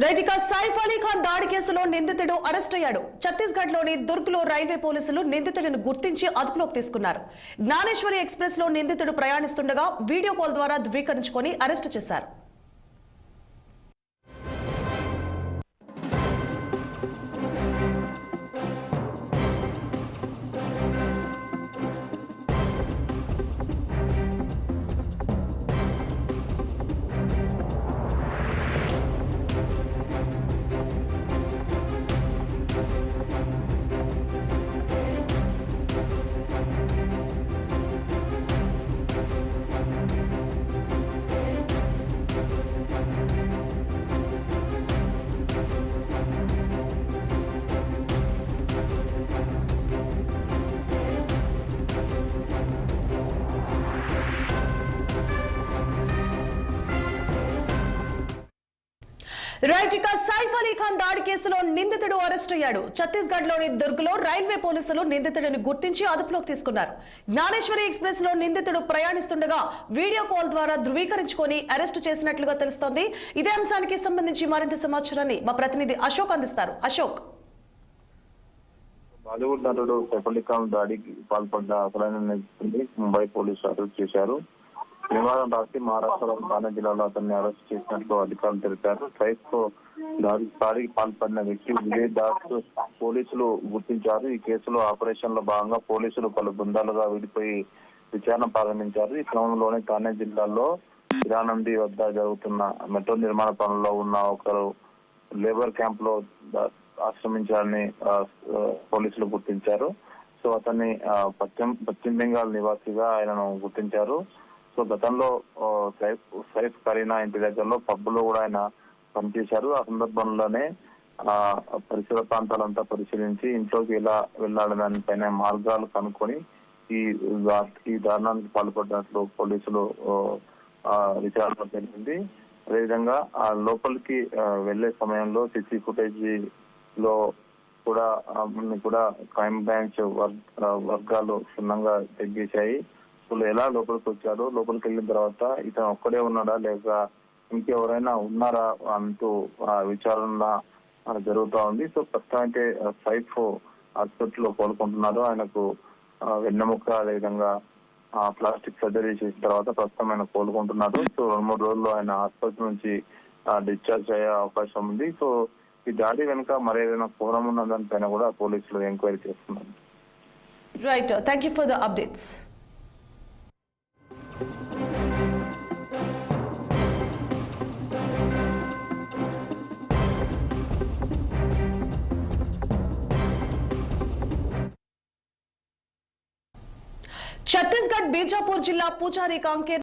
Right ఇక సైఫ్ అలీ ఖాన్ దాడి కేసులో నిందితుడు అరెస్ట్ అయ్యాడు. ఛత్తీస్గఢ్ లోని దుర్గ్ లో రైల్వే పోలీసులు నిందితుడిని గుర్తించి అదుపులోకి తీసుకున్నారు. జ్ఞానేశ్వరి ఎక్స్ప్రెస్ లో నిందితుడు ప్రయాణిస్తుండగా వీడియో కాల్ ద్వారా ధృవీకరించుకొని అరెస్టు చేశారు. రైట్ ఇక సైఫ్ అలీ ఖాన్ దాడి కేసులో నిందితుడు అరెస్ట్ అయ్యాడు. ఛత్తీస్గఢ్ లోని దుర్గ్ లో రైల్వే పోలీసులు నిందితుడిని గుర్తించి అదుపులోకి తీసుకున్నారు. జ్ఞానేశ్వరి ఎక్స్ప్రెస్ లో నిందితుడు ప్రయాణిస్తుండగా వీడియో కాల్ ద్వారా ధృవీకరించుకొని అరెస్టు చేసినట్లుగా తెలుస్తోంది. ఇదే అంశానికి సంబంధించి మరింత సమాచారాన్ని మా ప్రతినిధి అశోక్ అందిస్తారు. అశోక్, బాలీవుడ్ నటుడు సైఫ్ అలీ ఖాన్ దాడికి పాల్పడ్డ అసలైన నిందితుడిని ముంబై పోలీసులు అరెస్ట్ చేశారు. శనివారం రాత్రి మహారాష్ట్రలోని థానే జిల్లాలో అతన్ని అరెస్ట్ చేసినట్లు అధికారులు తెలిపారు. సైఫ్ దాడికి పాల్పడిన వ్యక్తి విజయ్ దాస్ పోలీసులు గుర్తించారు. ఈ కేసులో ఆపరేషన్ లో భాగంగా పోలీసులు పలు బృందాలుగా విడిపోయి విచారణ ప్రారంభించారు. ఈ క్రమంలోనే థానే జిల్లాలో ఇరానంది వద్ద జరుగుతున్న మెట్రో నిర్మాణ పనుల్లో ఉన్న ఒకరు లేబర్ క్యాంప్ లో ఆశ్రమించాలని పోలీసులు గుర్తించారు. సో అతన్ని పశ్చిమ బెంగాల్ నివాసిగా ఆయనను గుర్తించారు. సో గతంలో సైఫ్ కరీనా ఇంటి దగ్గరలో పబ్బులో కూడా ఆయన పనిచేశారు. ఆ సందర్భంలోనే పరిసర ప్రాంతాలంతా పరిశీలించి ఇంట్లోకి ఎలా వెళ్ళాలి దానిపైన మార్గాలు కనుక్కొని ఈ దారుణానికి పాల్పడినట్లు పోలీసులు విచారణ జరిగింది. అదేవిధంగా ఆ లోపలికి వెళ్లే సమయంలో సిసి ఫుటేజ్ లో కూడా క్రైమ్ బ్రాంచ్ వర్గాలు క్షుణ్ణంగా తగ్గించాయి. ఎలా లోపలికి వచ్చాడో, లోపలికి వెళ్ళిన తర్వాత ఇతను ఒక్కడే ఉన్నాడా లేక ఇంకెవరైనా ఉన్నారా అంటూ విచారణ జరుగుతూ ఉంది. సో ప్రస్తుతం అయితే సైఫ్ హాస్పిటల్ లో కోలుకుంటున్నారు. ఆయనకు వెన్నెముక అదేవిధంగా ప్లాస్టిక్ సర్జరీ చేసిన తర్వాత ప్రస్తుతం ఆయన కోలుకుంటున్నారు. సో 2-3 రోజుల్లో ఆయన హాస్పిటల్ నుంచి డిశ్చార్జ్ అయ్యే అవకాశం ఉంది. సో ఈ దాడి వెనుక మరేదైనా కోణం ఉన్న దానిపైన కూడా పోలీసులు ఎంక్వైరీ చేస్తున్నారు. Right, thank you for the updates. Chhattisgarh Bijapur జిల్లా పూజారి కాంకేర్